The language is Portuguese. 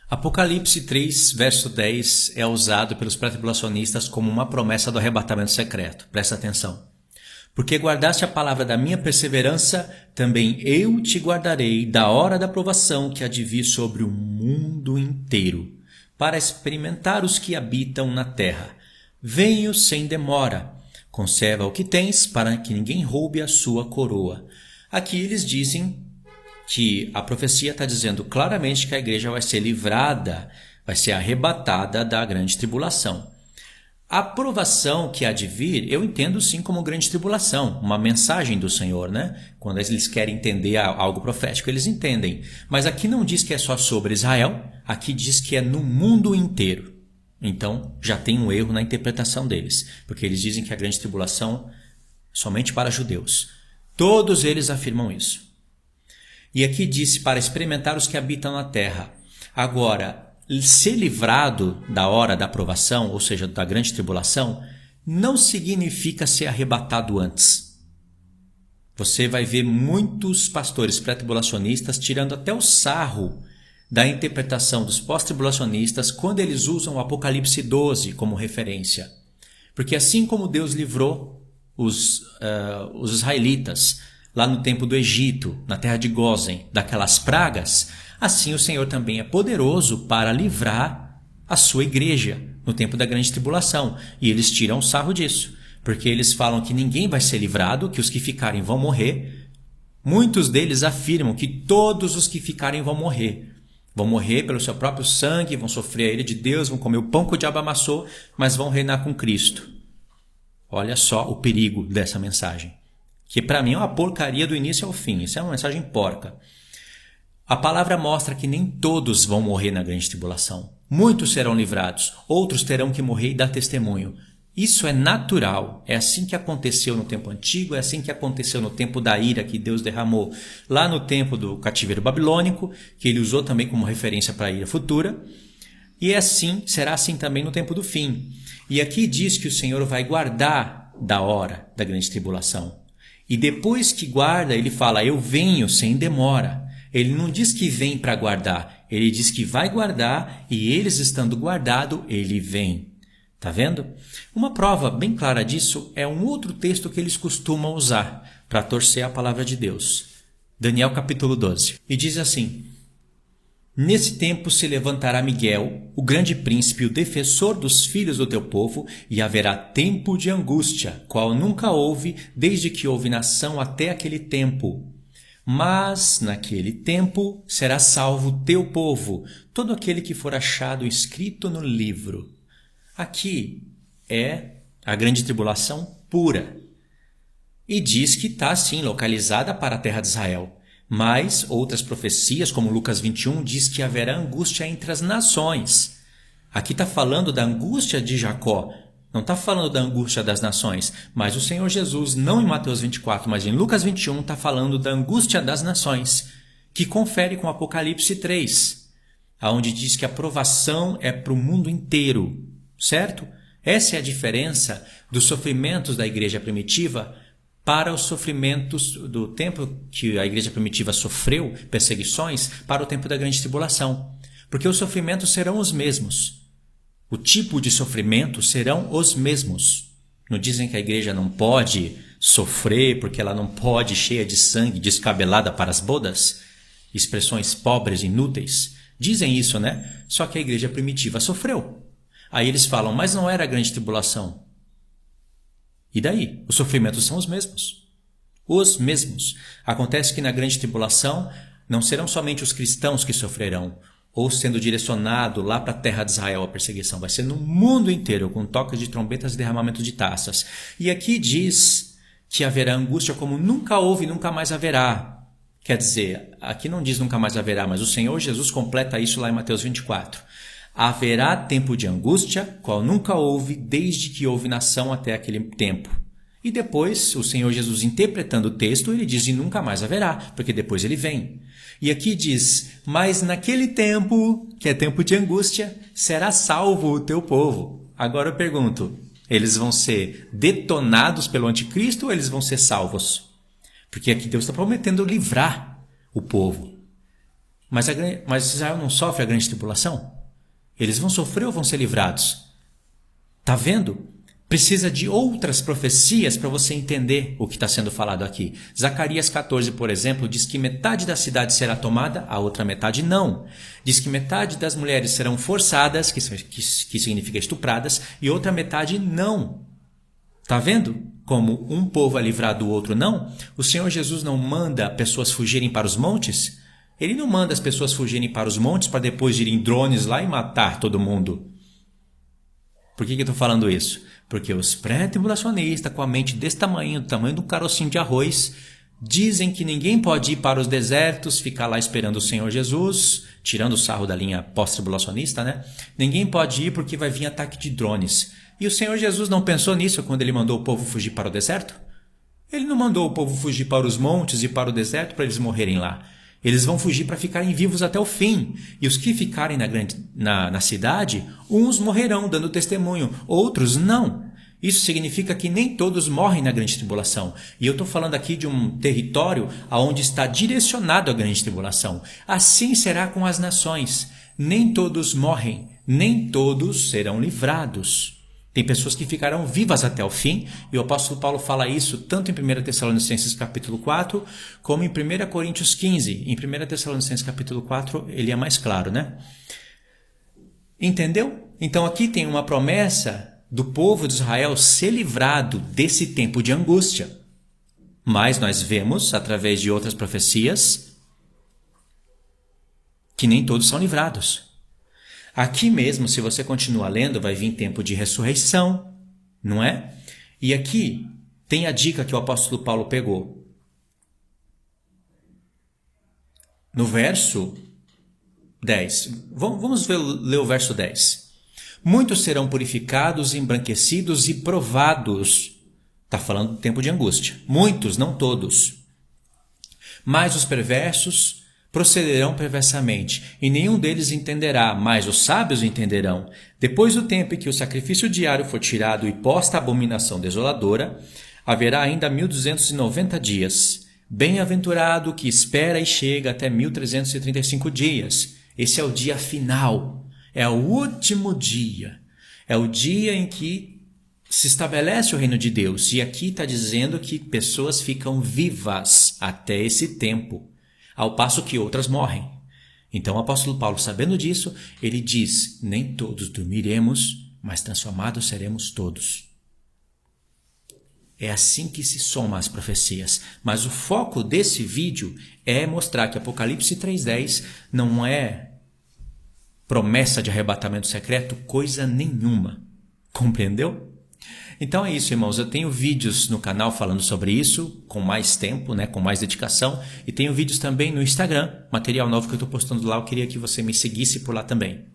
Apocalipse 3, verso 10 é usado pelos pré-tribulacionistas como uma promessa do arrebatamento secreto. Presta atenção. Porque guardaste a palavra da minha perseverança, também eu te guardarei da hora da provação que há de vir sobre o mundo inteiro, para experimentar os que habitam na terra. Venho sem demora. Conserva o que tens, para que ninguém roube a sua coroa. Aqui eles dizem que a profecia está dizendo claramente que a igreja vai ser livrada, vai ser arrebatada da grande tribulação. A provação que há de vir, eu entendo sim como grande tribulação, uma mensagem do Senhor, né? Quando eles querem entender algo profético, eles entendem. Mas aqui não diz que é só sobre Israel, aqui diz que é no mundo inteiro. Então, já tem um erro na interpretação deles, porque eles dizem que a grande tribulação é somente para judeus. Todos eles afirmam isso. E aqui disse para experimentar os que habitam na terra. Agora, ser livrado da hora da provação, ou seja, da grande tribulação, não significa ser arrebatado antes. Você vai ver muitos pastores pré-tribulacionistas tirando até o sarro da interpretação dos pós-tribulacionistas quando eles usam o Apocalipse 12 como referência. Porque assim como Deus livrou os israelitas lá no tempo do Egito, na terra de Gósen, daquelas pragas, assim o Senhor também é poderoso para livrar a sua igreja no tempo da grande tribulação. E eles tiram sarro disso, porque eles falam que ninguém vai ser livrado, que os que ficarem vão morrer. Muitos deles afirmam que todos os que ficarem vão morrer. Vão morrer pelo seu próprio sangue, vão sofrer a ira de Deus, vão comer o pão que o diabo amassou, mas vão reinar com Cristo. Olha só o perigo dessa mensagem, que para mim é uma porcaria do início ao fim. Isso é uma mensagem porca. A palavra mostra que nem todos vão morrer na grande tribulação. Muitos serão livrados, outros terão que morrer e dar testemunho. Isso é natural, é assim que aconteceu no tempo antigo, é assim que aconteceu no tempo da ira que Deus derramou lá no tempo do cativeiro babilônico, que ele usou também como referência para a ira futura. E será assim também no tempo do fim. E aqui diz que o Senhor vai guardar da hora da grande tribulação. E depois que guarda, ele fala, eu venho sem demora. Ele não diz que vem para guardar, ele diz que vai guardar e eles estando guardado, ele vem. Tá vendo? Uma prova bem clara disso é um outro texto que eles costumam usar para torcer a palavra de Deus. Daniel capítulo 12. E diz assim, nesse tempo se levantará Miguel, o grande príncipe, o defensor dos filhos do teu povo, e haverá tempo de angústia, qual nunca houve, desde que houve nação até aquele tempo. Mas, naquele tempo, será salvo o teu povo, todo aquele que for achado escrito no livro. Aqui é a grande tribulação pura. E diz que está, sim, localizada para a terra de Israel. Mas outras profecias, como Lucas 21, diz que haverá angústia entre as nações. Aqui está falando da angústia de Jacó. Não está falando da angústia das nações, mas o Senhor Jesus, não em Mateus 24, mas em Lucas 21, está falando da angústia das nações, que confere com Apocalipse 3, onde diz que a provação é para o mundo inteiro, certo? Essa é a diferença dos sofrimentos da igreja primitiva para os sofrimentos do tempo que a igreja primitiva sofreu, perseguições, para o tempo da grande tribulação. Porque os sofrimentos serão os mesmos. O tipo de sofrimento serão os mesmos. Não dizem que a igreja não pode sofrer porque ela não pode, cheia de sangue, descabelada para as bodas? Expressões pobres, inúteis. Dizem isso, né? Só que a igreja primitiva sofreu. Aí eles falam, mas não era a grande tribulação. E daí? Os sofrimentos são os mesmos. Os mesmos. Acontece que na grande tribulação não serão somente os cristãos que sofrerão, ou sendo direcionado lá para a terra de Israel a perseguição. Vai ser no mundo inteiro, com toques de trombetas e derramamento de taças. E aqui diz que haverá angústia como nunca houve e nunca mais haverá. Quer dizer, aqui não diz nunca mais haverá, mas o Senhor Jesus completa isso lá em Mateus 24. Haverá tempo de angústia, qual nunca houve, desde que houve nação até aquele tempo. E depois, o Senhor Jesus interpretando o texto, ele diz, e nunca mais haverá, porque depois ele vem. E aqui diz, mas naquele tempo, que é tempo de angústia, será salvo o teu povo. Agora eu pergunto, eles vão ser detonados pelo anticristo ou eles vão ser salvos? Porque aqui Deus está prometendo livrar o povo. Mas Israel não sofre a grande tribulação? Eles vão sofrer ou vão ser livrados? Tá vendo? Precisa de outras profecias para você entender o que está sendo falado aqui. Zacarias 14, por exemplo, diz que metade da cidade será tomada, a outra metade não. Diz que metade das mulheres serão forçadas, que significa estupradas, e outra metade não. Tá vendo como um povo é livrado do outro não? O Senhor Jesus não manda pessoas fugirem para os montes? Ele não manda as pessoas fugirem para os montes para depois irem drones lá e matar todo mundo. Por que eu estou falando isso? Porque os pré-tribulacionistas, com a mente desse tamanho, do tamanho de um carocinho de arroz, dizem que ninguém pode ir para os desertos, ficar lá esperando o Senhor Jesus, tirando o sarro da linha pós-tribulacionista, né? Ninguém pode ir porque vai vir ataque de drones. E o Senhor Jesus não pensou nisso quando ele mandou o povo fugir para o deserto? Ele não mandou o povo fugir para os montes e para o deserto para eles morrerem lá. Eles vão fugir para ficarem vivos até o fim. E os que ficarem na cidade, uns morrerão dando testemunho, outros não. Isso significa que nem todos morrem na grande tribulação. E eu estou falando aqui de um território aonde está direcionado a grande tribulação. Assim será com as nações. Nem todos morrem, nem todos serão livrados. Tem pessoas que ficarão vivas até o fim, e o apóstolo Paulo fala isso tanto em 1 Tessalonicenses capítulo 4, como em 1 Coríntios 15. Em 1 Tessalonicenses capítulo 4 ele é mais claro, né? Entendeu? Então aqui tem uma promessa do povo de Israel ser livrado desse tempo de angústia. Mas nós vemos, através de outras profecias, que nem todos são livrados. Aqui mesmo, se você continuar lendo, vai vir tempo de ressurreição, não é? E aqui tem a dica que o apóstolo Paulo pegou. No verso 10. Vamos ler o verso 10. Muitos serão purificados, embranquecidos e provados. Está falando do tempo de angústia. Muitos, não todos. Mas os perversos procederão perversamente, e nenhum deles entenderá, mas os sábios entenderão. Depois do tempo em que o sacrifício diário for tirado e posta a abominação desoladora, haverá ainda 1290 dias. Bem-aventurado que espera e chega até 1335 dias. Esse é o dia final. É o último dia. É o dia em que se estabelece o reino de Deus. E aqui está dizendo que pessoas ficam vivas até esse tempo, ao passo que outras morrem. Então o apóstolo Paulo, sabendo disso, ele diz: nem todos dormiremos, mas transformados seremos todos. É assim que se soma as profecias. Mas o foco desse vídeo é mostrar que Apocalipse 3:10 não é promessa de arrebatamento secreto, coisa nenhuma. Compreendeu? Então é isso, irmãos. Eu tenho vídeos no canal falando sobre isso, com mais tempo, né, com mais dedicação. E tenho vídeos também no Instagram, material novo que eu estou postando lá. Eu queria que você me seguisse por lá também.